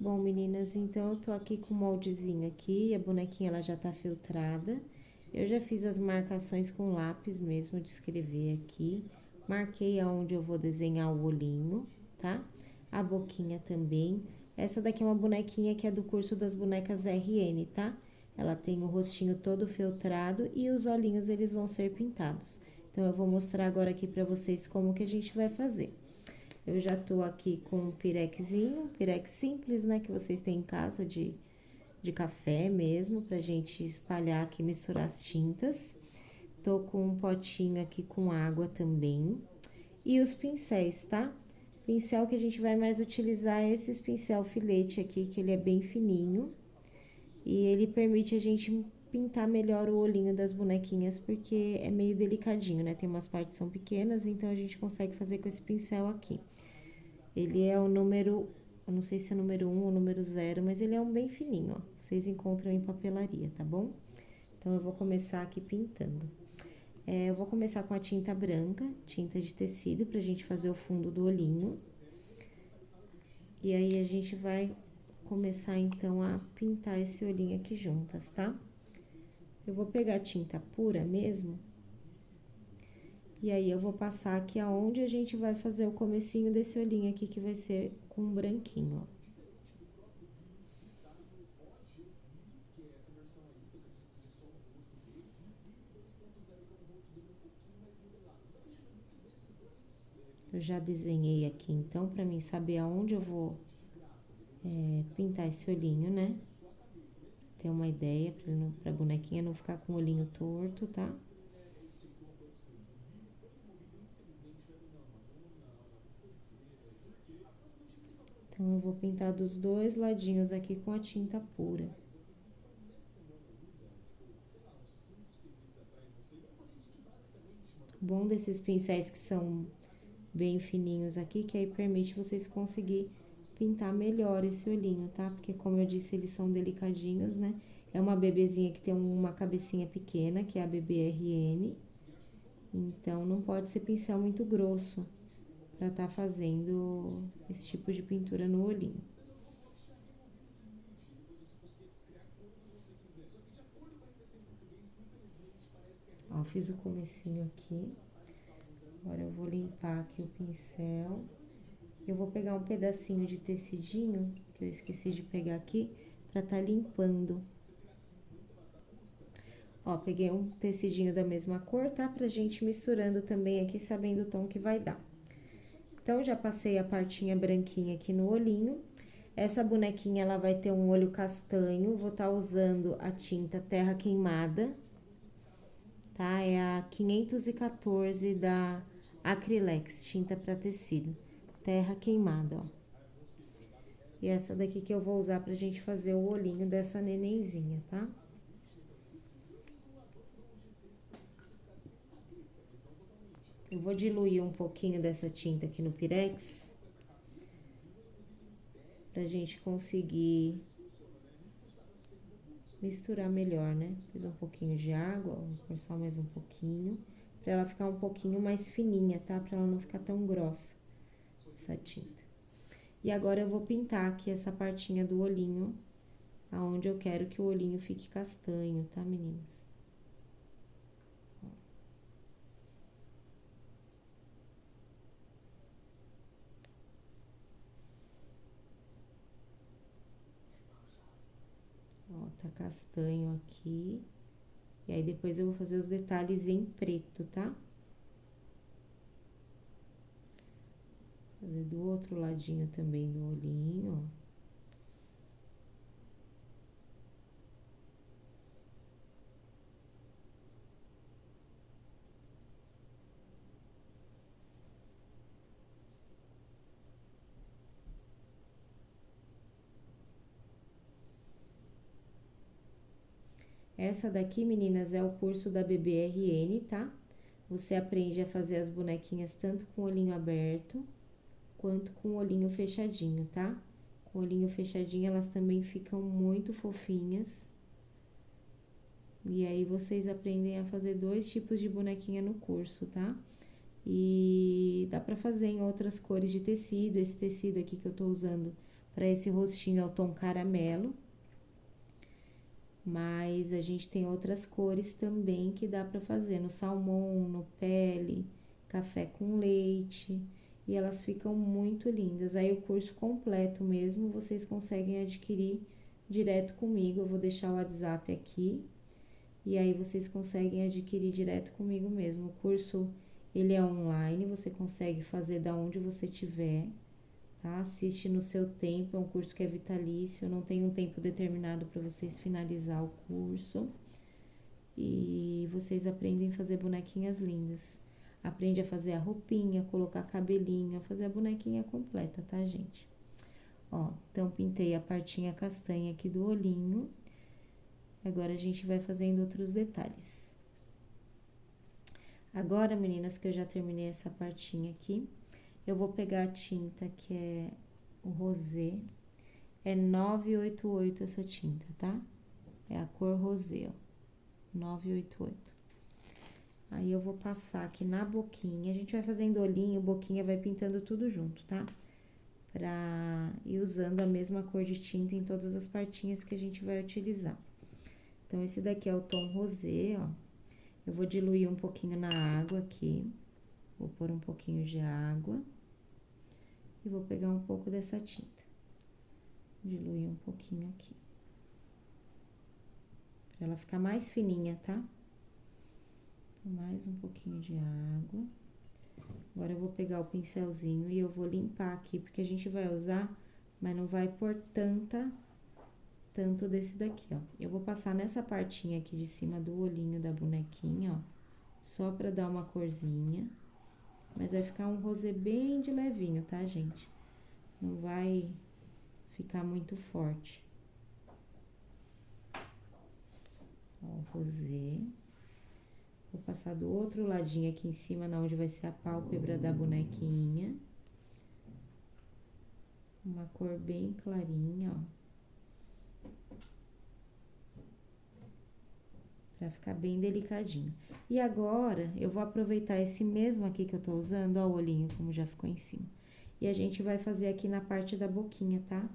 Bom, meninas, então eu tô aqui com o moldezinho aqui, a bonequinha ela já tá filtrada. Eu já fiz as marcações com lápis mesmo de escrever aqui. Marquei aonde eu vou desenhar o olhinho, tá? A boquinha também. Essa daqui é uma bonequinha que é do curso das bonecas RN, tá? Ela tem o rostinho todo filtrado e os olhinhos eles vão ser pintados. Então, eu vou mostrar agora aqui pra vocês como que a gente vai fazer. Eu já tô aqui com um pirexinho, um pirex simples, né, que vocês têm em casa de café mesmo, pra gente espalhar aqui, misturar as tintas. Tô com um potinho aqui com água também. E os pincéis, tá? Pincel que a gente vai mais utilizar é esses pincel filete aqui, que ele é bem fininho. E ele permite a gente pintar melhor o olhinho das bonequinhas, porque é meio delicadinho, né? Tem umas partes que são pequenas, então a gente consegue fazer com esse pincel aqui. Ele é o número, eu não sei se é número 1 ou número 0, mas ele é um bem fininho, ó. Vocês encontram em papelaria, tá bom? Então, eu vou começar aqui pintando. Eu vou começar com a tinta branca, tinta de tecido, pra gente fazer o fundo do olhinho. E aí, a gente vai começar, então, a pintar esse olhinho aqui juntas, tá? Eu vou pegar a tinta pura mesmo. E aí, eu vou passar aqui aonde a gente vai fazer o comecinho desse olhinho aqui, que vai ser com um branquinho, ó. Eu já desenhei aqui, então, pra mim saber aonde eu vou pintar esse olhinho, né? Ter uma ideia, pra bonequinha não ficar com o olhinho torto, tá? Então, eu vou pintar dos dois ladinhos aqui com a tinta pura. O bom desses pincéis que são bem fininhos aqui, que aí permite vocês conseguir pintar melhor esse olhinho, tá? Porque, como eu disse, eles são delicadinhos, né? É uma bebezinha que tem uma cabecinha pequena, que é a bebê RN. Então, não pode ser pincel muito grosso pra tá fazendo esse tipo de pintura no olhinho. Ó, fiz o comecinho aqui. Agora, eu vou limpar aqui o pincel. Eu vou pegar um pedacinho de tecidinho, que eu esqueci de pegar aqui, pra tá limpando. Ó, peguei um tecidinho da mesma cor, tá? Pra gente misturando também aqui, sabendo o tom que vai dar. Então, já passei a partinha branquinha aqui no olhinho. Essa bonequinha, ela vai ter um olho castanho. Vou tá usando a tinta Terra Queimada, tá? É a 514 da Acrylex, tinta pra tecido. Terra Queimada, ó. E essa daqui que eu vou usar pra gente fazer o olhinho dessa nenenzinha, tá? Eu vou diluir um pouquinho dessa tinta aqui no pirex, pra gente conseguir misturar melhor, né? Fiz um pouquinho de água, vou pôr só mais um pouquinho, pra ela ficar um pouquinho mais fininha, tá? Pra ela não ficar tão grossa, essa tinta. E agora, eu vou pintar aqui essa partinha do olhinho, aonde eu quero que o olhinho fique castanho, tá, meninas? Ó, tá castanho aqui. E aí, depois eu vou fazer os detalhes em preto, tá? Fazer do outro ladinho também do olhinho, ó. Essa daqui, meninas, é o curso da BBRN, tá? Você aprende a fazer as bonequinhas tanto com o olhinho aberto, quanto com o olhinho fechadinho, tá? Com o olhinho fechadinho, elas também ficam muito fofinhas. E aí, vocês aprendem a fazer 2 tipos de bonequinha no curso, tá? E dá pra fazer em outras cores de tecido. Esse tecido aqui que eu tô usando Para esse rostinho é o tom caramelo. Mas a gente tem outras cores também que dá para fazer no salmão, no pele, café com leite, e elas ficam muito lindas. Aí o curso completo mesmo vocês conseguem adquirir direto comigo. Eu vou deixar o WhatsApp aqui e aí vocês conseguem adquirir direto comigo mesmo. O curso ele é online, você consegue fazer da onde você estiver. Tá? Assiste no seu tempo, é um curso que é vitalício, não tem um tempo determinado para vocês finalizar o curso. E vocês aprendem a fazer bonequinhas lindas. Aprende a fazer a roupinha, colocar cabelinho, a fazer a bonequinha completa, tá, gente? Ó, então pintei a partinha castanha aqui do olhinho. Agora a gente vai fazendo outros detalhes. Agora, meninas, que eu já terminei essa partinha aqui, eu vou pegar a tinta que é o rosé, é 988 essa tinta, tá? É a cor rosé, ó, 988. Aí eu vou passar aqui na boquinha, a gente vai fazendo olhinho, boquinha, vai pintando tudo junto, tá? Pra ir usando a mesma cor de tinta em todas as partinhas que a gente vai utilizar. Então, esse daqui é o tom rosé, ó. Eu vou diluir um pouquinho na água aqui, vou pôr um pouquinho de água. E vou pegar um pouco dessa tinta, diluir um pouquinho aqui, pra ela ficar mais fininha, tá? Mais um pouquinho de água. Agora eu vou pegar o pincelzinho e eu vou limpar aqui, porque a gente vai usar, mas não vai pôr tanto desse daqui, ó. Eu vou passar nessa partinha aqui de cima do olhinho da bonequinha, ó, só pra dar uma corzinha. Mas vai ficar um rosé bem de levinho, tá, gente? Não vai ficar muito forte. Ó, o rosé. Vou passar do outro ladinho aqui em cima, na onde vai ser a pálpebra da bonequinha. Uma cor bem clarinha, ó. Pra ficar bem delicadinho. E agora, eu vou aproveitar esse mesmo aqui que eu tô usando, ó, o olhinho como já ficou em cima. E a gente vai fazer aqui na parte da boquinha, tá?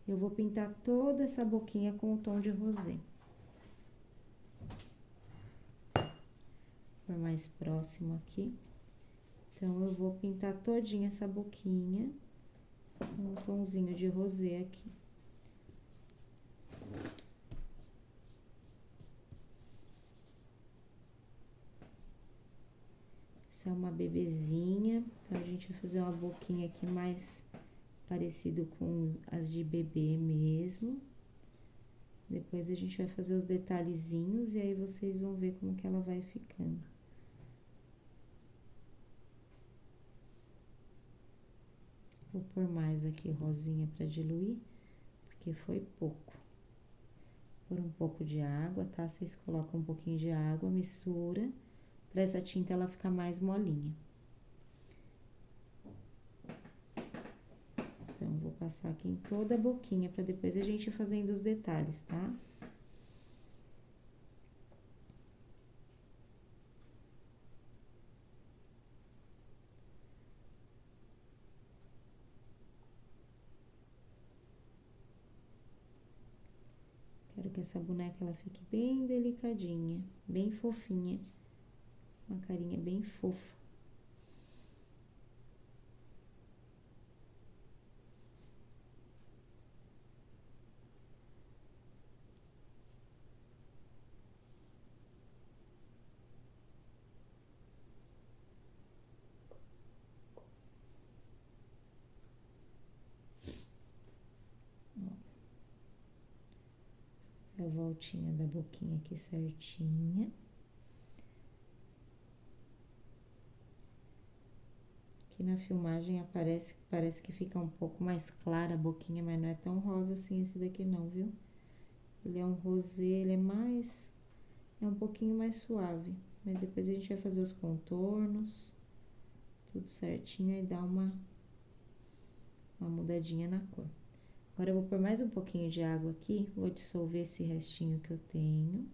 Eu vou pintar toda essa boquinha com o tom de rosé. Por mais próximo aqui. Então, eu vou pintar todinha essa boquinha com um tomzinho de rosé aqui. Essa é uma bebezinha, então a gente vai fazer uma boquinha aqui mais parecido com as de bebê mesmo. Depois a gente vai fazer os detalhezinhos e aí vocês vão ver como que ela vai ficando. Vou pôr mais aqui rosinha pra diluir, porque foi pouco. Pôr um pouco de água, tá? Vocês colocam um pouquinho de água, mistura, pra essa tinta ela ficar mais molinha. Então, vou passar aqui em toda a boquinha, pra depois a gente ir fazendo os detalhes, tá? Quero que essa boneca, ela fique bem delicadinha, bem fofinha. Uma carinha bem fofa. A voltinha da boquinha aqui certinha. Aqui na filmagem parece que fica um pouco mais clara a boquinha, mas não é tão rosa assim esse daqui não, viu? Ele é um rosé, ele é um pouquinho mais suave. Mas depois a gente vai fazer os contornos, tudo certinho e dar uma mudadinha na cor. Agora eu vou pôr mais um pouquinho de água aqui, vou dissolver esse restinho que eu tenho.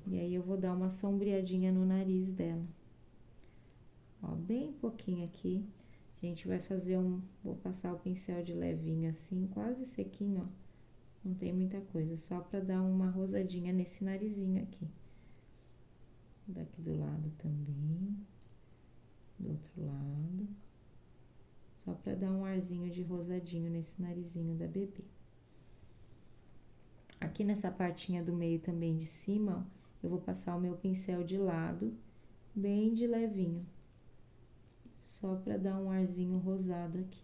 E aí eu vou dar uma sombreadinha no nariz dela. Ó, bem pouquinho aqui. A gente vai fazer vou passar o pincel de levinho assim, quase sequinho, ó. Não tem muita coisa, só pra dar uma rosadinha nesse narizinho aqui. Daqui do lado também, do outro lado. Só pra dar um arzinho de rosadinho nesse narizinho da bebê. Aqui nessa partinha do meio também de cima, ó, eu vou passar o meu pincel de lado, bem de levinho. Só pra dar um arzinho rosado aqui.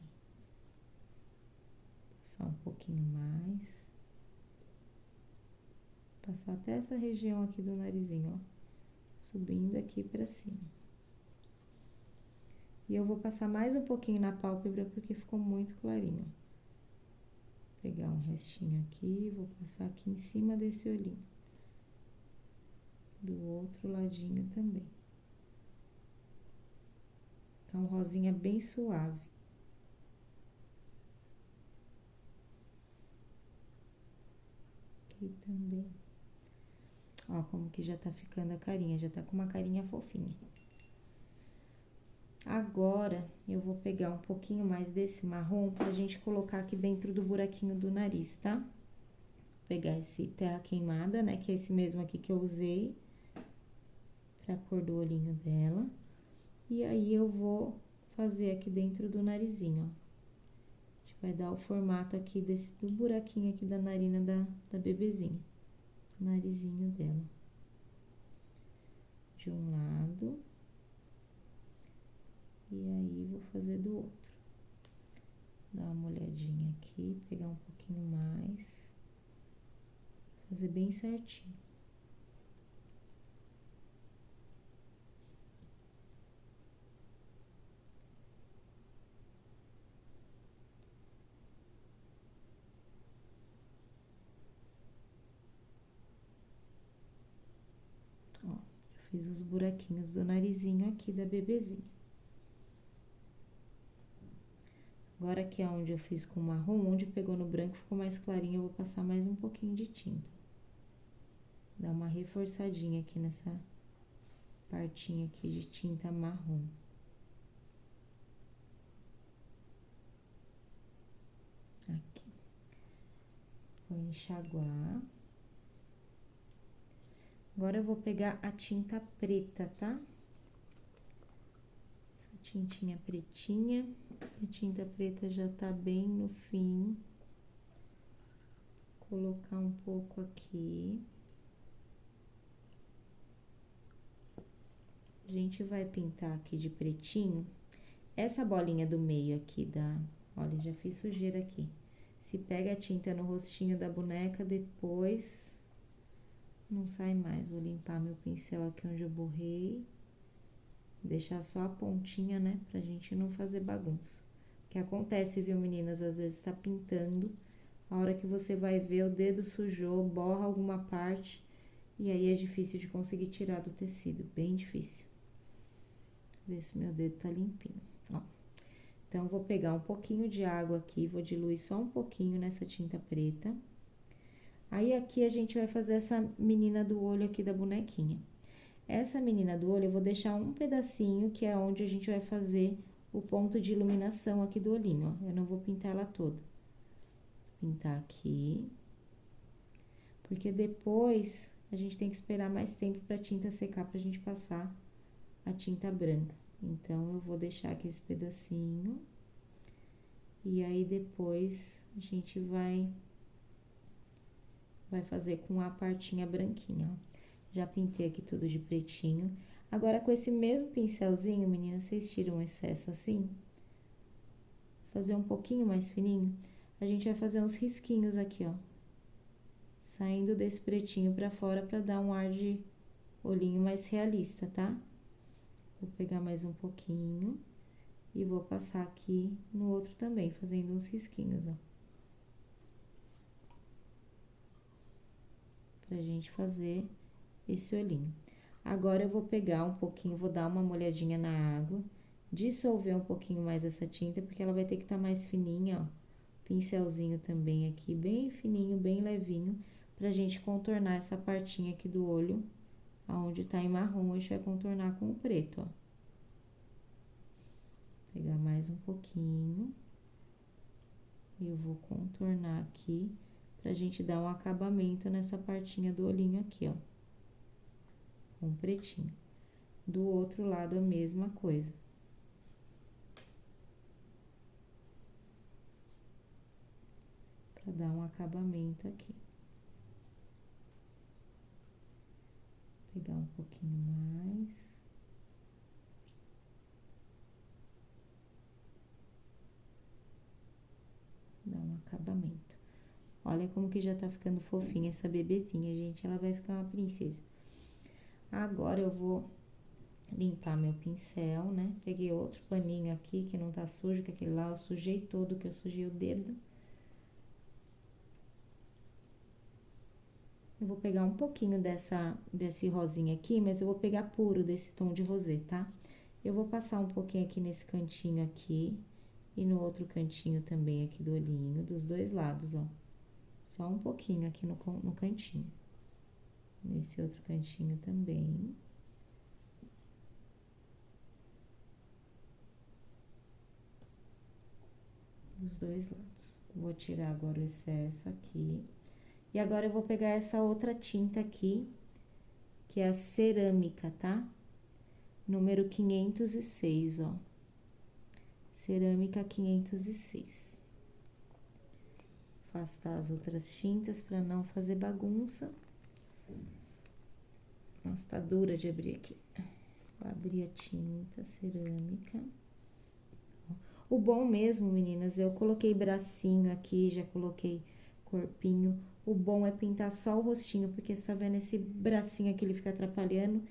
Passar um pouquinho mais. Passar até essa região aqui do narizinho, ó. Subindo aqui pra cima. E eu vou passar mais um pouquinho na pálpebra, porque ficou muito clarinho. Pegar um restinho aqui, vou passar aqui em cima desse olhinho. Do outro ladinho também. Então, rosinha bem suave. Aqui também. Ó, como que já tá ficando a carinha, já tá com uma carinha fofinha. Agora, eu vou pegar um pouquinho mais desse marrom pra gente colocar aqui dentro do buraquinho do nariz, tá? Vou pegar esse terra queimada, né, que é esse mesmo aqui que eu usei pra cor do olhinho dela. E aí, eu vou fazer aqui dentro do narizinho, ó. A gente vai dar o formato aqui do buraquinho aqui da narina da bebezinha. Narizinho dela. De um lado. E aí, vou fazer do outro. Dar uma olhadinha aqui, pegar um pouquinho mais. Fazer bem certinho. Ó, eu fiz os buraquinhos do narizinho aqui da bebezinha. Agora aqui é onde eu fiz com marrom, onde pegou no branco ficou mais clarinho, eu vou passar mais um pouquinho de tinta. Dar uma reforçadinha aqui nessa partinha aqui de tinta marrom. Aqui. Vou enxaguar. Agora eu vou pegar a tinta preta, tá? Essa tintinha pretinha. A tinta preta já tá bem no fim. Colocar um pouco aqui. A gente vai pintar aqui de pretinho. Essa bolinha do meio aqui Olha, já fiz sujeira aqui. Se pega a tinta no rostinho da boneca, depois não sai mais. Vou limpar meu pincel aqui onde eu borrei. Deixar só a pontinha, né? Pra gente não fazer bagunça. O que acontece, viu, meninas? Às vezes tá pintando. A hora que você vai ver, o dedo sujou, borra alguma parte. E aí é difícil de conseguir tirar do tecido. Bem difícil. Ver se meu dedo tá limpinho. Ó. Então, vou pegar um pouquinho de água aqui. Vou diluir só um pouquinho nessa tinta preta. Aí, aqui a gente vai fazer essa menina do olho aqui da bonequinha. Essa menina do olho, eu vou deixar um pedacinho, que é onde a gente vai fazer o ponto de iluminação aqui do olhinho, ó. Eu não vou pintar ela toda. Pintar aqui. Porque depois, a gente tem que esperar mais tempo pra tinta secar, pra gente passar a tinta branca. Então, eu vou deixar aqui esse pedacinho. E aí, depois, a gente vai fazer com a partinha branquinha, ó. Já pintei aqui tudo de pretinho. Agora, com esse mesmo pincelzinho, meninas, vocês tiram o excesso assim. Fazer um pouquinho mais fininho. A gente vai fazer uns risquinhos aqui, ó. Saindo desse pretinho pra fora pra dar um ar de olhinho mais realista, tá? Vou pegar mais um pouquinho. E vou passar aqui no outro também, fazendo uns risquinhos, ó. Pra gente fazer esse olhinho. Agora, eu vou pegar um pouquinho, vou dar uma molhadinha na água, dissolver um pouquinho mais essa tinta, porque ela vai ter que estar mais fininha, ó. Pincelzinho também aqui, bem fininho, bem levinho, pra gente contornar essa partinha aqui do olho, aonde tá em marrom, a gente vai contornar com o preto, ó. Pegar mais um pouquinho. E eu vou contornar aqui pra gente dar um acabamento nessa partinha do olhinho aqui, ó. Com pretinho. Do outro lado, a mesma coisa. Pra dar um acabamento aqui. Pegar um pouquinho mais. Dar um acabamento. Olha como que já tá ficando fofinha essa bebezinha, gente. Ela vai ficar uma princesa. Agora eu vou limpar meu pincel, né? Peguei outro paninho aqui que não tá sujo, que aquele lá eu sujei todo, que eu sujei o dedo. Eu vou pegar um pouquinho desse rosinha aqui, mas eu vou pegar puro desse tom de rosé, tá? Eu vou passar um pouquinho aqui nesse cantinho aqui e no outro cantinho também aqui do olhinho, dos dois lados, ó. Só um pouquinho aqui no cantinho. Nesse outro cantinho também. Dos dois lados. Vou tirar agora o excesso aqui. E agora eu vou pegar essa outra tinta aqui, que é a cerâmica, tá? Número 506, ó. Cerâmica 506. Afastar as outras tintas para não fazer bagunça. Nossa, tá dura de abrir aqui. Vou abrir a tinta cerâmica. O bom mesmo, meninas, eu coloquei bracinho aqui, já coloquei corpinho. O bom é pintar só o rostinho, porque você tá vendo esse bracinho aqui, ele fica atrapalhando.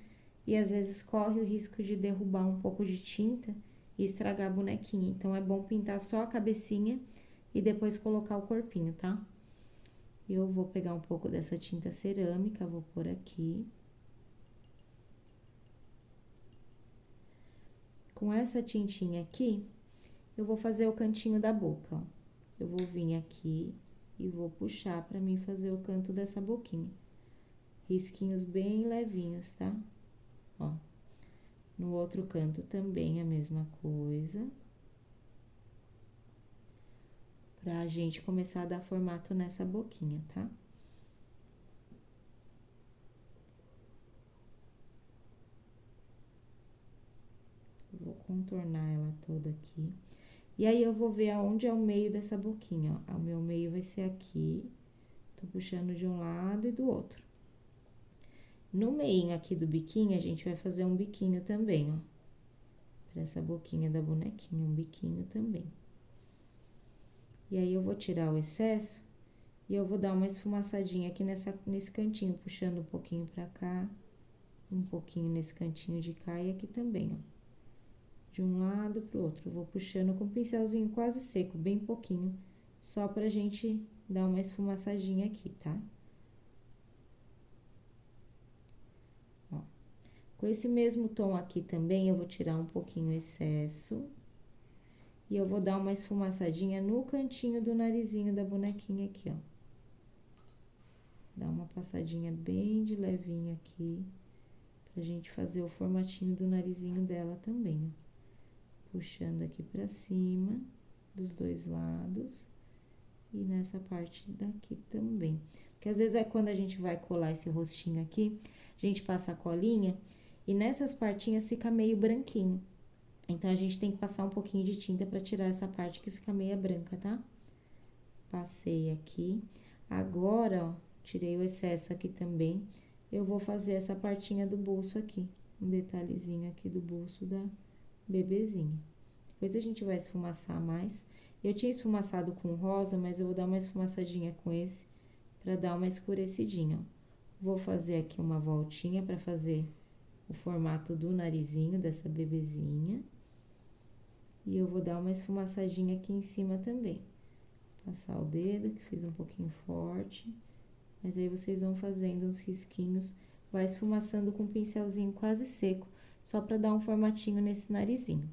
E às vezes corre o risco de derrubar um pouco de tinta e estragar a bonequinha. Então, é bom pintar só a cabecinha e depois colocar o corpinho, tá? Eu vou pegar um pouco dessa tinta cerâmica, vou pôr aqui. Com essa tintinha aqui, eu vou fazer o cantinho da boca, ó. Eu vou vir aqui e vou puxar pra mim fazer o canto dessa boquinha. Risquinhos bem levinhos, tá? Ó. No outro canto também a mesma coisa. Pra gente começar a dar formato nessa boquinha, tá? Vou contornar ela toda aqui. E aí, eu vou ver aonde é o meio dessa boquinha, ó. O meu meio vai ser aqui. Tô puxando de um lado e do outro. No meinho aqui do biquinho, a gente vai fazer um biquinho também, ó. Pra essa boquinha da bonequinha, um biquinho também. E aí, eu vou tirar o excesso e eu vou dar uma esfumaçadinha aqui nesse cantinho, puxando um pouquinho pra cá, um pouquinho nesse cantinho de cá e aqui também, ó. De um lado pro outro, eu vou puxando com o pincelzinho quase seco, bem pouquinho, só pra gente dar uma esfumaçadinha aqui, tá? Ó. Com esse mesmo tom aqui também, eu vou tirar um pouquinho o excesso. E eu vou dar uma esfumaçadinha no cantinho do narizinho da bonequinha aqui, ó. Dá uma passadinha bem de levinho aqui, pra gente fazer o formatinho do narizinho dela também, ó. Puxando aqui pra cima, dos dois lados, e nessa parte daqui também. Porque às vezes é quando a gente vai colar esse rostinho aqui, a gente passa a colinha, e nessas partinhas fica meio branquinho. Então, a gente tem que passar um pouquinho de tinta pra tirar essa parte que fica meia branca, tá? Passei aqui. Agora, ó, tirei o excesso aqui também. Eu vou fazer essa partinha do bolso aqui. Um detalhezinho aqui do bolso da bebezinha. Depois a gente vai esfumaçar mais. Eu tinha esfumaçado com rosa, mas eu vou dar uma esfumaçadinha com esse pra dar uma escurecidinha, ó. Vou fazer aqui uma voltinha pra fazer o formato do narizinho dessa bebezinha. E eu vou dar uma esfumaçadinha aqui em cima também. Passar o dedo, que fiz um pouquinho forte. Mas aí, vocês vão fazendo uns risquinhos. Vai esfumaçando com um pincelzinho quase seco, só pra dar um formatinho nesse narizinho.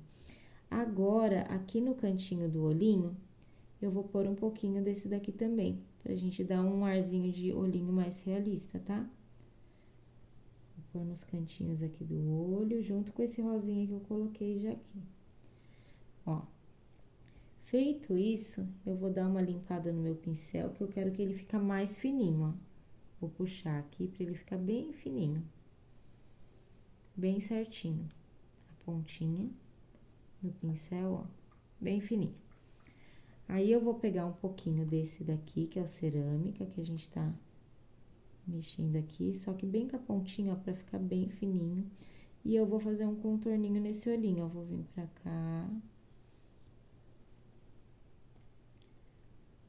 Agora, aqui no cantinho do olhinho, eu vou pôr um pouquinho desse daqui também. Pra gente dar um arzinho de olhinho mais realista, tá? Vou pôr nos cantinhos aqui do olho, junto com esse rosinha que eu coloquei já aqui. ó. Feito isso, eu vou dar uma limpada no meu pincel, que eu quero que ele fique mais fininho, ó. Vou puxar aqui pra ele ficar bem fininho. Bem certinho. A pontinha do pincel, ó, bem fininho. Aí, eu vou pegar um pouquinho desse daqui, que é o cerâmica, que a gente tá mexendo aqui, só que bem com a pontinha, ó, pra ficar bem fininho. E eu vou fazer um contorninho nesse olhinho, ó, vou vir pra cá.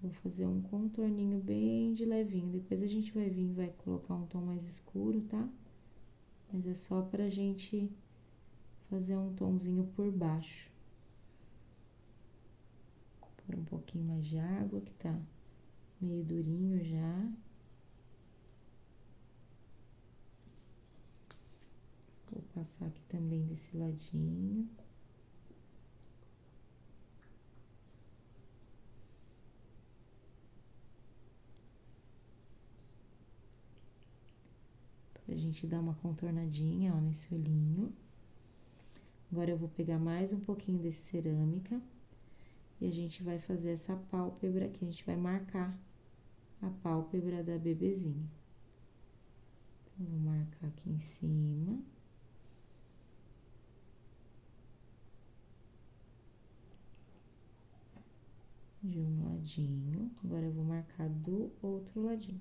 Vou fazer um contorninho bem de levinho, depois a gente vai vir e vai colocar um tom mais escuro, tá? Mas é só pra gente fazer um tomzinho por baixo. Pôr um pouquinho mais de água, que tá meio durinho já. Vou passar aqui também desse ladinho. Pra gente dar uma contornadinha, ó, nesse olhinho. Agora, eu vou pegar mais um pouquinho desse cerâmica. E a gente vai fazer essa pálpebra aqui, a gente vai marcar a pálpebra da bebezinha. Então, vou marcar aqui em cima. De um ladinho, agora eu vou marcar do outro ladinho.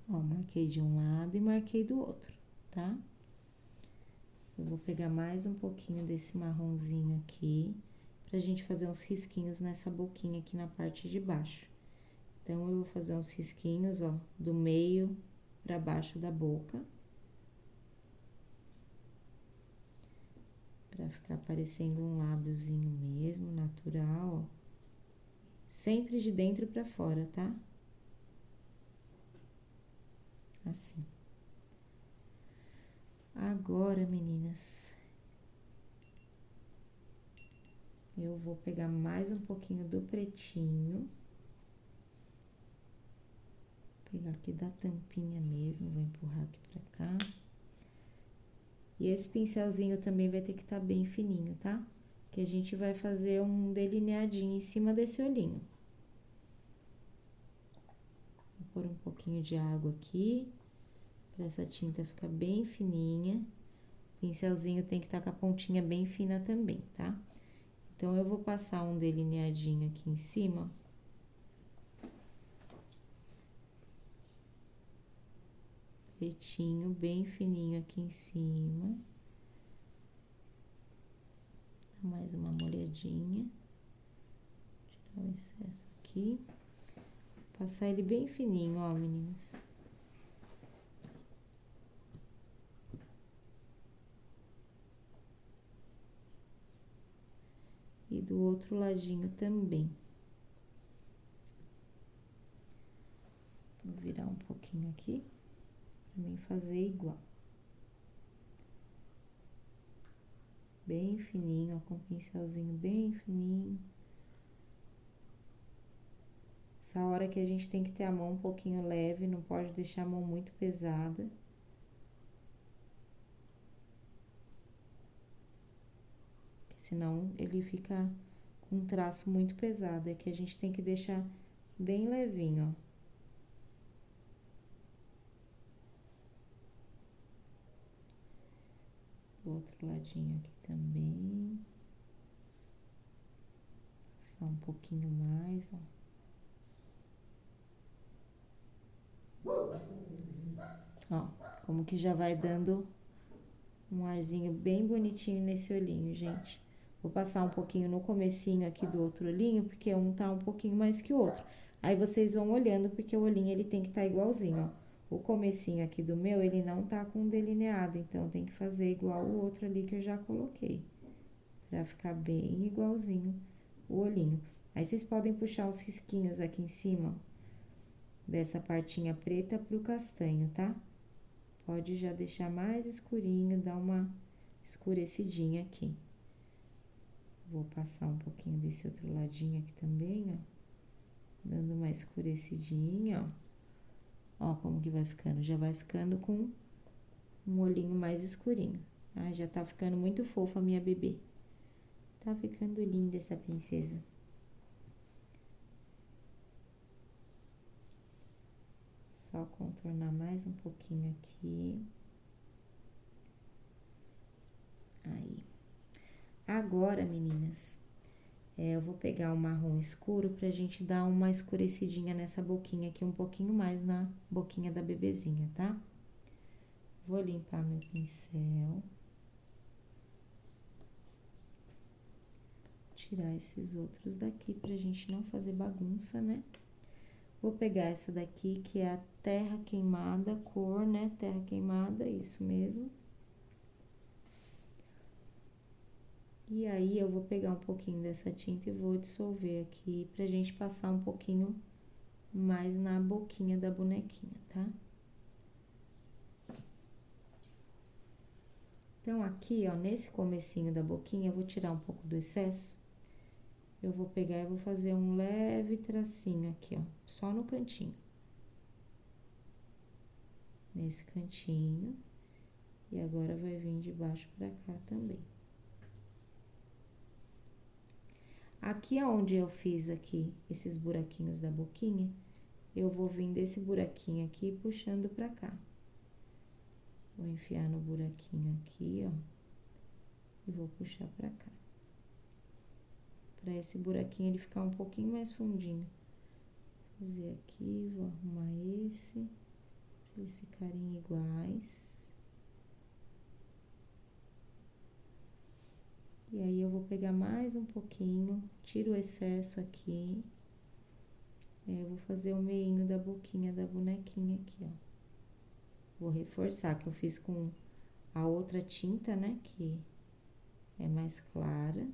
Ó, marquei de um lado e marquei do outro, tá? Eu vou pegar mais um pouquinho desse marronzinho aqui, pra gente fazer uns risquinhos nessa boquinha aqui na parte de baixo. Então, eu vou fazer uns risquinhos, ó, do meio pra baixo da boca. Pra ficar parecendo um lábiozinho mesmo, natural, ó. Sempre de dentro pra fora, tá? Assim. Agora, meninas, eu vou pegar mais um pouquinho do pretinho. Pegar aqui da tampinha mesmo, vou empurrar aqui pra cá. E esse pincelzinho também vai ter que estar bem fininho, tá? Que a gente vai fazer um delineadinho em cima desse olhinho. Vou pôr um pouquinho de água aqui, pra essa tinta ficar bem fininha. O pincelzinho tem que estar com a pontinha bem fina também, tá? Então, eu vou passar um delineadinho aqui em cima. Pretinho, bem fininho aqui em cima. Dá mais uma molhadinha. Tirar o excesso aqui. Passar ele bem fininho, ó, meninas. E do outro ladinho também. Vou virar um pouquinho aqui, pra mim fazer igual. Bem fininho, ó, com o pincelzinho bem fininho. Essa hora que a gente tem que ter a mão um pouquinho leve, não pode deixar a mão muito pesada. Senão, ele fica com um traço muito pesado. É que a gente tem que deixar bem levinho, ó. Do outro ladinho aqui também. Passar um pouquinho mais, ó. Ó, como que já vai dando um arzinho bem bonitinho nesse olhinho, gente. Vou passar um pouquinho no comecinho aqui do outro olhinho, porque um tá um pouquinho mais que o outro. Aí, vocês vão olhando, porque o olhinho, ele tem que estar igualzinho, ó. O comecinho aqui do meu, ele não tá com delineado, então, tem que fazer igual o outro ali que eu já coloquei. Pra ficar bem igualzinho o olhinho. Aí, vocês podem puxar os risquinhos aqui em cima, ó, dessa partinha preta pro castanho, tá? pode já deixar mais escurinho, dar uma escurecidinha aqui. Vou passar um pouquinho desse outro ladinho aqui também, ó. Dando uma escurecidinha, ó. Ó como que vai ficando. Já vai ficando com um olhinho mais escurinho. Ah, já tá ficando muito fofa a minha bebê. Tá ficando linda essa princesa. Só contornar mais um pouquinho aqui. Aí. Agora, meninas, eu vou pegar o marrom escuro pra gente dar uma escurecidinha nessa boquinha aqui, um pouquinho mais na boquinha da bebezinha, tá? Vou limpar meu pincel. Tirar esses outros daqui pra gente não fazer bagunça, né? Vou pegar essa daqui, que é a terra queimada, cor, né? Terra queimada, isso mesmo. E aí, eu vou pegar um pouquinho dessa tinta e vou dissolver aqui pra gente passar um pouquinho mais na boquinha da bonequinha, tá? Então, aqui, ó, nesse comecinho da boquinha, eu vou tirar um pouco do excesso. Eu vou pegar e vou fazer um leve tracinho aqui, ó, só no cantinho. Nesse cantinho. E agora, vai vir de baixo pra cá também. Aqui onde eu fiz aqui esses buraquinhos da boquinha, eu vou vir desse buraquinho aqui puxando pra cá. Vou enfiar no buraquinho aqui, ó, e vou puxar pra cá. Pra esse buraquinho ele ficar um pouquinho mais fundinho. Vou fazer aqui, vou arrumar esse, pra eles ficarem iguais. E aí, eu vou pegar mais um pouquinho, tiro o excesso aqui. Eu vou fazer o meinho da boquinha da bonequinha aqui, ó. Vou reforçar, que eu fiz com a outra tinta, né, que é mais clara.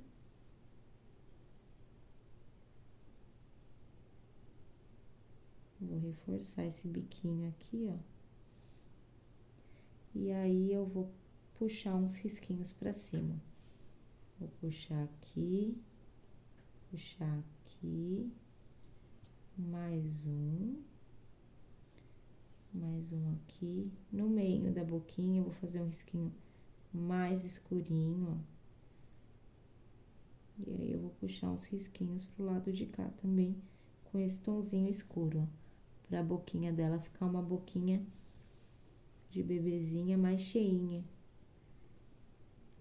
Vou reforçar esse biquinho aqui, ó. E aí, eu vou puxar uns risquinhos pra cima. Vou puxar aqui, mais um aqui. No meio da boquinha, eu vou fazer um risquinho mais escurinho, ó. E aí, eu vou puxar uns risquinhos pro lado de cá também, com esse tonzinho escuro, ó. Pra boquinha dela ficar uma boquinha de bebezinha mais cheinha.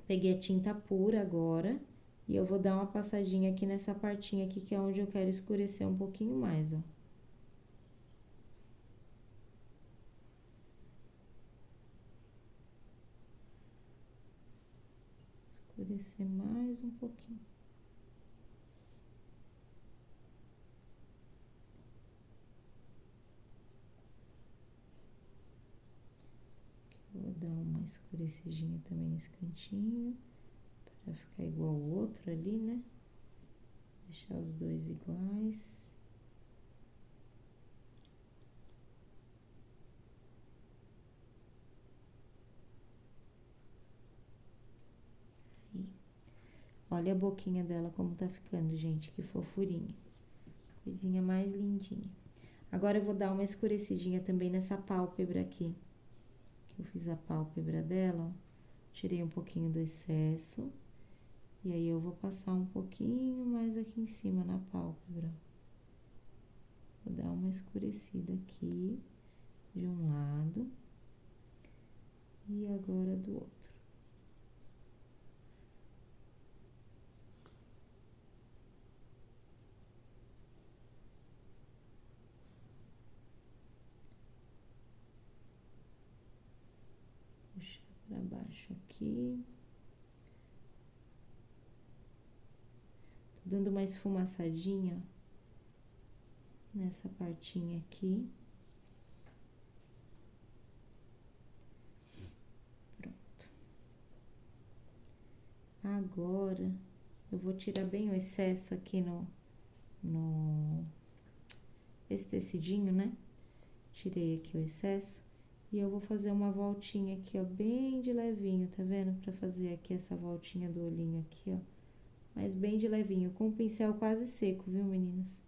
Peguei a tinta pura agora e eu vou dar uma passadinha aqui nessa partinha aqui, que é onde eu quero escurecer um pouquinho mais, ó. Escurecer mais um pouquinho. Vou dar uma escurecidinha também nesse cantinho, pra ficar igual o outro ali, né? Deixar os dois iguais. Aí. Olha a boquinha dela como tá ficando, gente, que fofurinha. Coisinha mais lindinha. Agora, eu vou dar uma escurecidinha também nessa pálpebra aqui. Eu fiz a pálpebra dela, ó, tirei um pouquinho do excesso, e aí eu vou passar um pouquinho mais aqui em cima na pálpebra. Vou dar uma escurecida aqui, de um lado, e agora do outro. Puxar pra baixo aqui. Tô dando uma esfumaçadinha nessa partinha aqui. Pronto. Agora, eu vou tirar bem o excesso aqui esse tecidinho, né? Tirei aqui o excesso. E eu vou fazer uma voltinha aqui, ó, bem de levinho, tá vendo? Pra fazer aqui essa voltinha do olhinho aqui, ó. Mas bem de levinho, com o pincel quase seco, viu, meninas?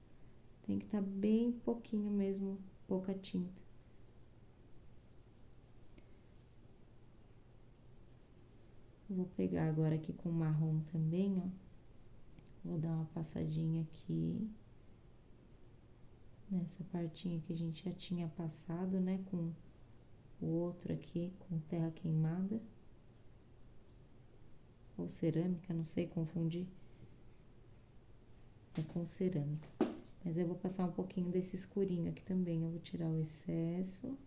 Tem que tá bem pouquinho mesmo, pouca tinta. Vou pegar agora aqui com marrom também, ó. Vou dar uma passadinha aqui. Nessa partinha que a gente já tinha passado, né? Com o outro aqui, com terra queimada. Ou cerâmica, não sei confundir. É com cerâmica. Mas eu vou passar um pouquinho desse escurinho aqui também. Eu vou tirar o excesso.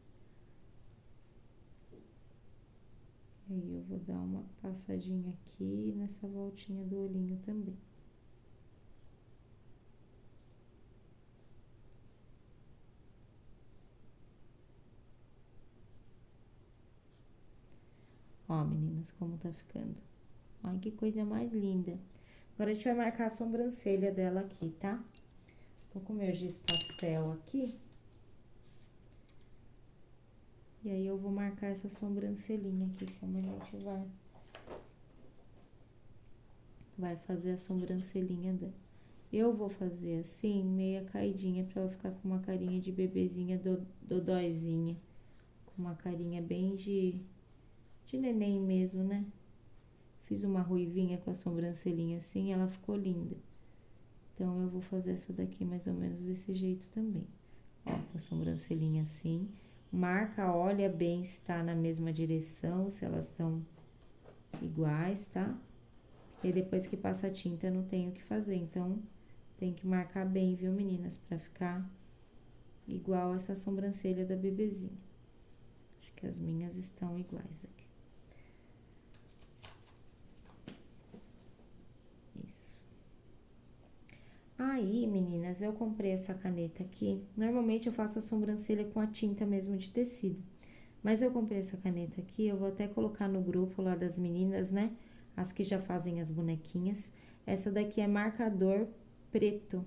E aí eu vou dar uma passadinha aqui nessa voltinha do olhinho também. Ó, meninas, como tá ficando. Ai, que coisa mais linda. Agora a gente vai marcar a sobrancelha dela aqui, tá? Tô com meu giz pastel aqui. E aí eu vou marcar essa sobrancelhinha aqui, como a gente vai fazer a sobrancelhinha dela. Eu vou fazer assim, meia caidinha, pra ela ficar com uma carinha de bebezinha dodóizinha. Com uma carinha bem de neném mesmo, né? Fiz uma ruivinha com a sobrancelhinha assim, ela ficou linda. Então, eu vou fazer essa daqui mais ou menos desse jeito também. Ó, com a sobrancelhinha assim. Marca, olha bem se tá na mesma direção, se elas estão iguais, tá? Porque depois que passa a tinta, não tem o que fazer. Então, tem que marcar bem, viu, meninas? Pra ficar igual essa sobrancelha da bebezinha. Acho que as minhas estão iguais aqui. Isso. Aí, meninas, eu comprei essa caneta aqui. Normalmente eu faço a sobrancelha com a tinta mesmo de tecido. Mas eu comprei essa caneta aqui, eu vou até colocar no grupo lá das meninas, né? As que já fazem as bonequinhas. Essa daqui é marcador preto.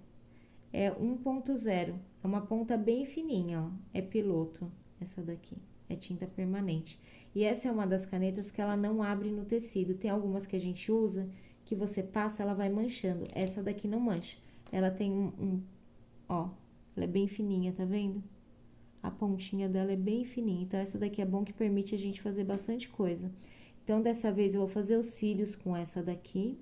É 1.0. É uma ponta bem fininha, ó. É piloto, essa daqui. É tinta permanente. E essa é uma das canetas que ela não abre no tecido. Tem algumas que a gente usa, que você passa, ela vai manchando. Essa daqui não mancha. Ela tem ó, ela é bem fininha, tá vendo? A pontinha dela é bem fininha. Então, essa daqui é bom que permite a gente fazer bastante coisa. Então, dessa vez eu vou fazer os cílios com essa daqui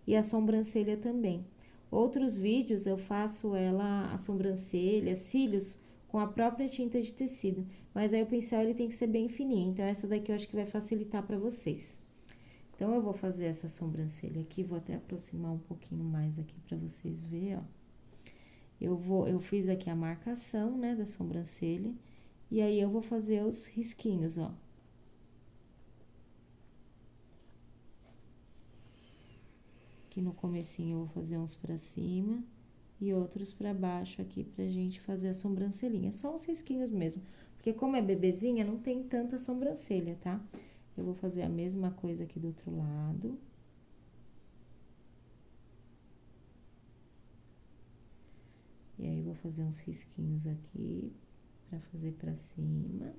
e a sobrancelha também. Outros vídeos eu faço ela, a sobrancelha, cílios, com a própria tinta de tecido. Mas aí o pincel ele tem que ser bem fininho. Então, essa daqui eu acho que vai facilitar pra vocês. Então, eu vou fazer essa sobrancelha aqui, vou até aproximar um pouquinho mais aqui pra vocês verem, ó. Eu fiz aqui a marcação, né, da sobrancelha, e aí eu vou fazer os risquinhos, ó. Aqui no comecinho eu vou fazer uns pra cima e outros pra baixo aqui pra gente fazer a sobrancelhinha. Só os risquinhos mesmo, porque como é bebezinha, não tem tanta sobrancelha, tá? Eu vou fazer a mesma coisa aqui do outro lado. E aí, vou fazer uns risquinhos aqui, pra fazer pra cima.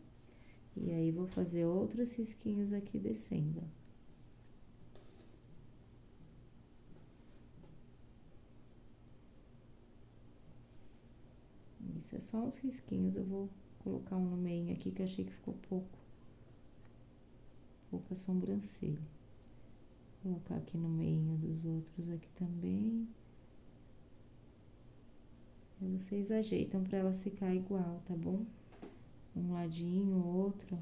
E aí, vou fazer outros risquinhos aqui descendo, ó. Isso é só uns risquinhos, eu vou colocar um no meio aqui, que eu achei que ficou pouca sobrancelha. Vou colocar aqui no meio dos outros aqui também. Aí vocês ajeitam pra elas ficar igual, tá bom? Um ladinho, outro.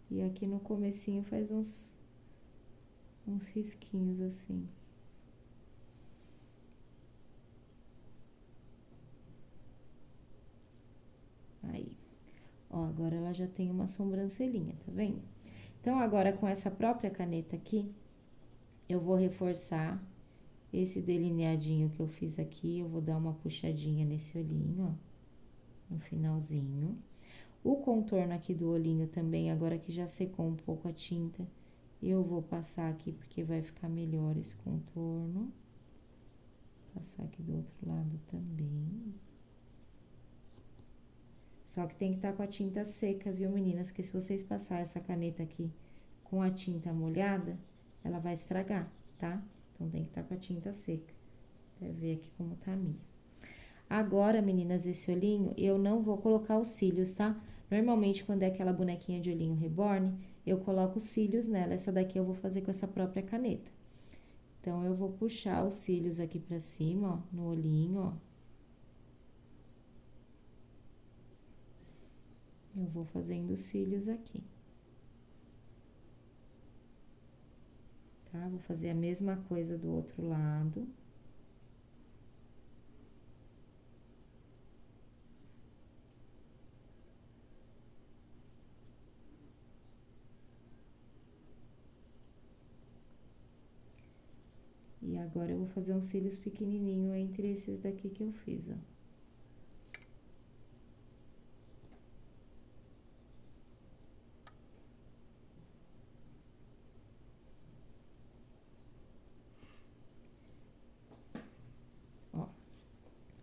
E aqui no comecinho faz uns risquinhos assim. Aí. Ó, agora ela já tem uma sobrancelhinha, tá vendo? Então, agora com essa própria caneta aqui, eu vou reforçar esse delineadinho que eu fiz aqui. Eu vou dar uma puxadinha nesse olhinho, ó, no finalzinho. O contorno aqui do olhinho também, agora que já secou um pouco a tinta, eu vou passar aqui porque vai ficar melhor esse contorno. Passar aqui do outro lado também. Só que tem que estar com a tinta seca, viu, meninas? Porque se vocês passar essa caneta aqui com a tinta molhada, ela vai estragar, tá? Então, tem que estar com a tinta seca. Até ver aqui como tá a minha. Agora, meninas, esse olhinho, eu não vou colocar os cílios, tá? Normalmente, quando é aquela bonequinha de olhinho reborn, eu coloco os cílios nela. Essa daqui eu vou fazer com essa própria caneta. Então, eu vou puxar os cílios aqui pra cima, ó, no olhinho, ó. Eu vou fazendo os cílios aqui. Tá? Vou fazer a mesma coisa do outro lado. E agora, eu vou fazer uns cílios pequenininho entre esses daqui que eu fiz, ó.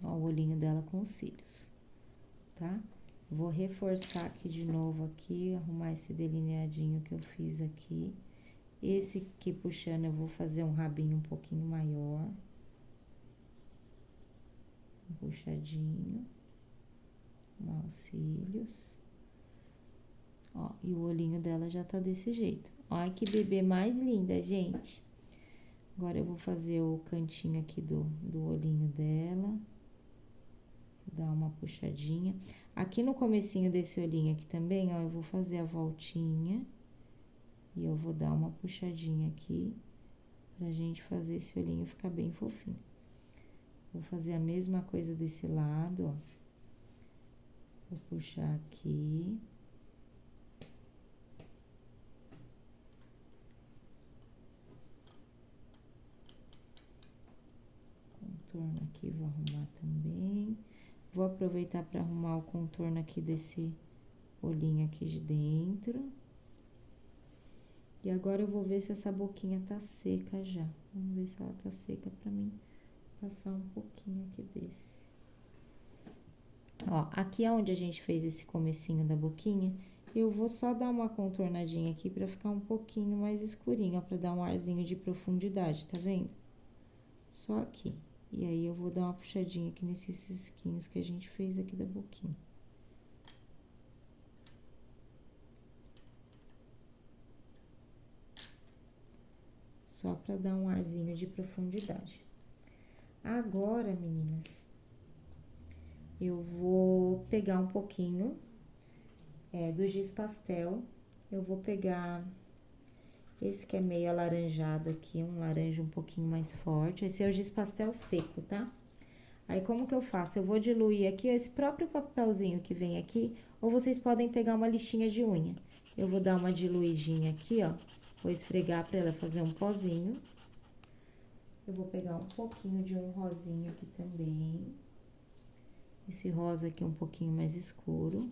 Ó, o olhinho dela com os cílios, tá? Vou reforçar aqui de novo aqui, arrumar esse delineadinho que eu fiz aqui. Esse aqui puxando, eu vou fazer um rabinho um pouquinho maior. Um puxadinho. Arrumar os cílios. Ó, e o olhinho dela já tá desse jeito. Olha que bebê mais linda, gente. Agora, eu vou fazer o cantinho aqui do olhinho dela. Dar uma puxadinha. Aqui no comecinho desse olhinho aqui também, ó, eu vou fazer a voltinha. E eu vou dar uma puxadinha aqui, pra gente fazer esse olhinho ficar bem fofinho. Vou fazer a mesma coisa desse lado, ó. Vou puxar aqui. Contorno aqui, vou arrumar também. Vou aproveitar para arrumar o contorno aqui desse olhinho aqui de dentro. E agora, eu vou ver se essa boquinha tá seca já. Vamos ver se ela tá seca pra mim passar um pouquinho aqui desse. Ó, aqui onde a gente fez esse comecinho da boquinha, eu vou só dar uma contornadinha aqui pra ficar um pouquinho mais escurinho, ó, pra dar um arzinho de profundidade, tá vendo? Só aqui. E aí, eu vou dar uma puxadinha aqui nesses risquinhos que a gente fez aqui da boquinha. Só pra dar um arzinho de profundidade. Agora, meninas, eu vou pegar um pouquinho do giz pastel. Eu vou pegar esse que é meio alaranjado aqui, um laranja um pouquinho mais forte. Esse é o giz pastel seco, tá? Aí, como que eu faço? Eu vou diluir aqui, esse próprio papelzinho que vem aqui, ou vocês podem pegar uma lixinha de unha. Eu vou dar uma diluidinha aqui, ó. Vou esfregar pra ela fazer um pozinho. Eu vou pegar um pouquinho de um rosinho aqui também. Esse rosa aqui é um pouquinho mais escuro.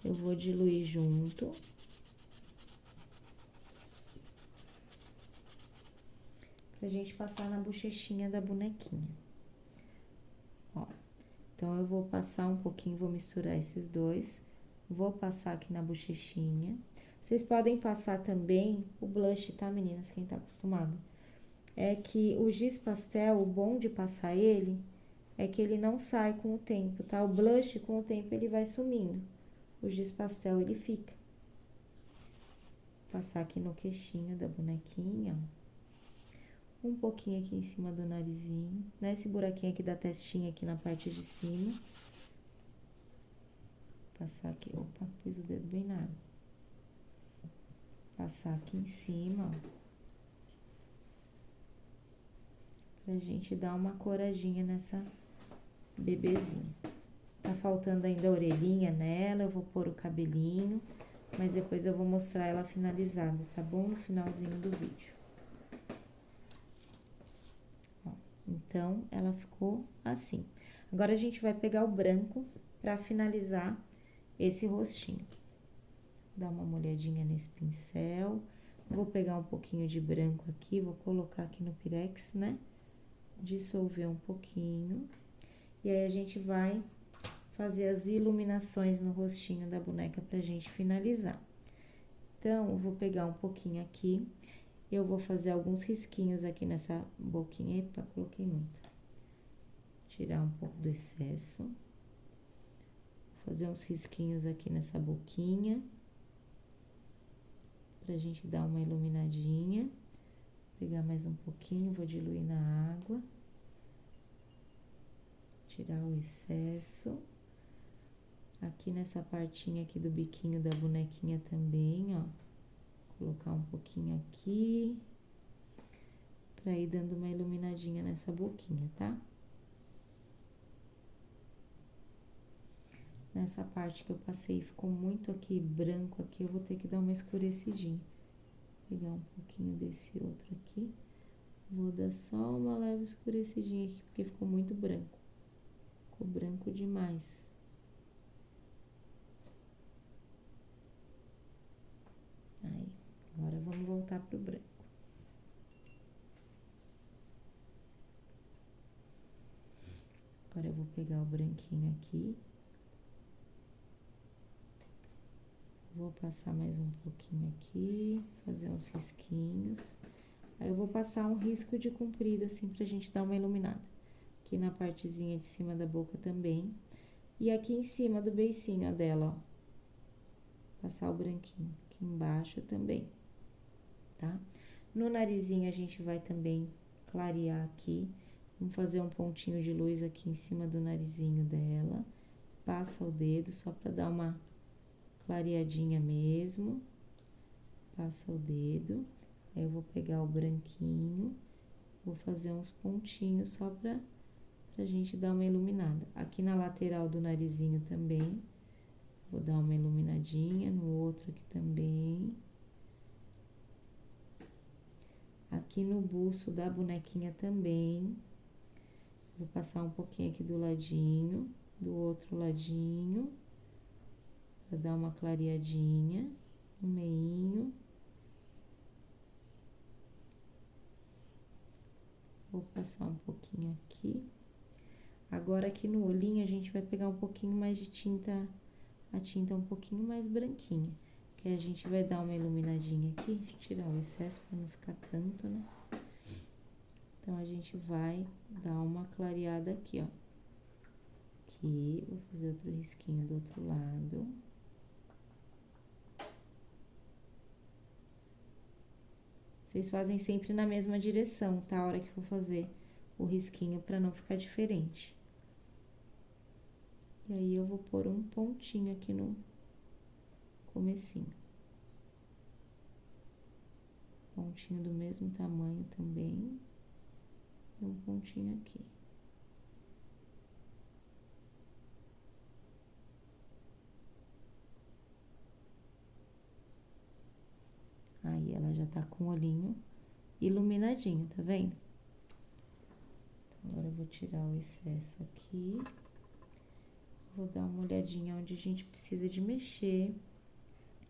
Eu vou diluir junto. Pra gente passar na bochechinha da bonequinha. Ó, então, eu vou passar um pouquinho, vou misturar esses dois. Vou passar aqui na bochechinha. Vocês podem passar também o blush, tá, meninas? Quem tá acostumado. É que o giz pastel, o bom de passar ele, é que ele não sai com o tempo, tá? O blush, com o tempo, ele vai sumindo. O giz pastel, ele fica. Vou passar aqui no queixinho da bonequinha, ó. Um pouquinho aqui em cima do narizinho. Nesse buraquinho aqui da testinha, aqui na parte de cima. Passar aqui, opa, pus o dedo bem na água. Passar aqui em cima, ó. Pra gente dar uma coradinha nessa bebezinha. Tá faltando ainda a orelhinha nela, eu vou pôr o cabelinho, mas depois eu vou mostrar ela finalizada, tá bom? No finalzinho do vídeo. Ó, então, ela ficou assim. Agora, a gente vai pegar o branco pra finalizar esse rostinho. Dá uma molhadinha nesse pincel. Vou pegar um pouquinho de branco aqui, vou colocar aqui no pirex, né? Dissolver um pouquinho. E aí, a gente vai fazer as iluminações no rostinho da boneca pra gente finalizar. Então, eu vou pegar um pouquinho aqui, eu vou fazer alguns risquinhos aqui nessa boquinha. Epa, coloquei muito. Tirar um pouco do excesso. Fazer uns risquinhos aqui nessa boquinha, pra gente dar uma iluminadinha. Pegar mais um pouquinho, vou diluir na água. Tirar o excesso. Aqui nessa partinha aqui do biquinho da bonequinha também, ó. Colocar um pouquinho aqui, pra ir dando uma iluminadinha nessa boquinha, tá? Nessa parte que eu passei, ficou muito aqui branco aqui, eu vou ter que dar uma escurecidinha. Pegar um pouquinho desse outro aqui. Vou dar só uma leve escurecidinha aqui, porque ficou muito branco. Ficou branco demais. Aí, agora vamos voltar pro branco. Agora eu vou pegar o branquinho aqui. Vou passar mais um pouquinho aqui, fazer uns risquinhos. Aí eu vou passar um risco de comprido, assim, pra gente dar uma iluminada. Aqui na partezinha de cima da boca também. E aqui em cima do beicinho dela, ó. Passar o branquinho. Aqui embaixo também, tá? No narizinho a gente vai também clarear aqui. Vamos fazer um pontinho de luz aqui em cima do narizinho dela. Passa o dedo só pra dar uma clareadinha mesmo. Passa o dedo. Aí eu vou pegar o branquinho. Vou fazer uns pontinhos só pra gente dar uma iluminada. Aqui na lateral do narizinho também. Vou dar uma iluminadinha. No outro aqui também. Aqui no buço da bonequinha também. Vou passar um pouquinho aqui do ladinho. Do outro ladinho. Pra dar uma clareadinha no meinho. Vou passar um pouquinho aqui. Agora aqui no olhinho a gente vai pegar um pouquinho mais de tinta, a tinta um pouquinho mais branquinha. Que a gente vai dar uma iluminadinha aqui, tirar o excesso pra não ficar tanto, né? Então, a gente vai dar uma clareada aqui, ó. Aqui, vou fazer outro risquinho do outro lado. Vocês fazem sempre na mesma direção, tá? A hora que for fazer o risquinho pra não ficar diferente. E aí, eu vou pôr um pontinho aqui no comecinho. Pontinho do mesmo tamanho também. E um pontinho aqui. Aí, ela já tá com o olhinho iluminadinho, tá vendo? Então, agora eu vou tirar o excesso aqui. Vou dar uma olhadinha onde a gente precisa de mexer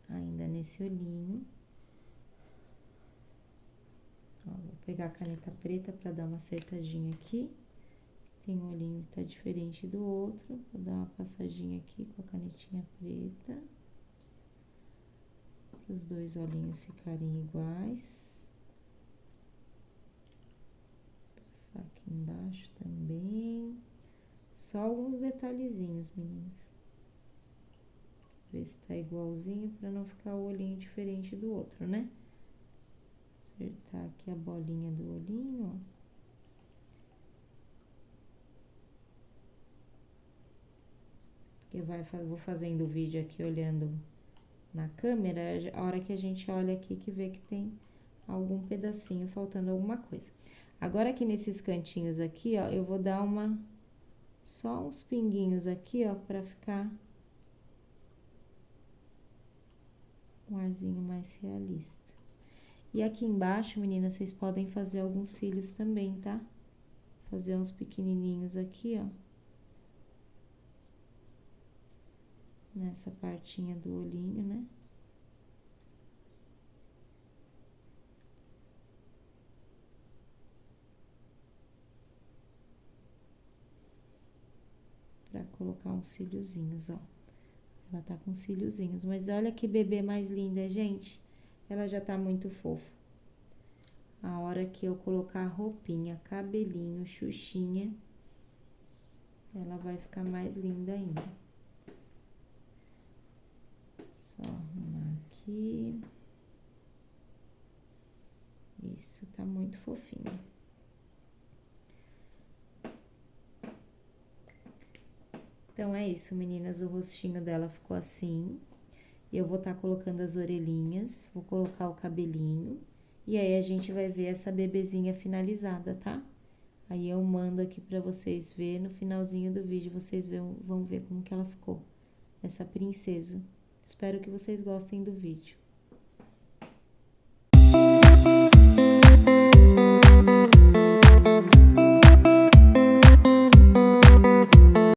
ainda nesse olhinho. Ó, vou pegar a caneta preta pra dar uma acertadinha aqui. Tem um olhinho que tá diferente do outro. Vou dar uma passadinha aqui com a canetinha preta. Para os dois olhinhos ficarem iguais. Passar aqui embaixo também. Só alguns detalhezinhos, meninas. Ver se tá igualzinho pra não ficar o olhinho diferente do outro, né? Acertar aqui a bolinha do olhinho, ó. Porque vou fazendo o vídeo aqui olhando na câmera, a hora que a gente olha aqui que vê que tem algum pedacinho faltando alguma coisa. Agora aqui nesses cantinhos aqui, ó, eu vou dar só uns pinguinhos aqui, ó, pra ficar um arzinho mais realista. E aqui embaixo, meninas, vocês podem fazer alguns cílios também, tá? Fazer uns pequenininhos aqui, ó. Nessa partinha do olhinho, né? Pra colocar uns cíliozinhos, ó. Ela tá com cíliozinhos, mas olha que bebê mais linda, gente. Ela já tá muito fofa. A hora que eu colocar roupinha, cabelinho, xuxinha, ela vai ficar mais linda ainda. Só arrumar aqui. Isso, tá muito fofinho. Então, é isso, meninas, o rostinho dela ficou assim. Eu vou estar colocando as orelhinhas, vou colocar o cabelinho. E aí, a gente vai ver essa bebezinha finalizada, tá? Aí, eu mando aqui pra vocês verem, no finalzinho do vídeo, vocês vão ver como que ela ficou, essa princesa. Espero que vocês gostem do vídeo.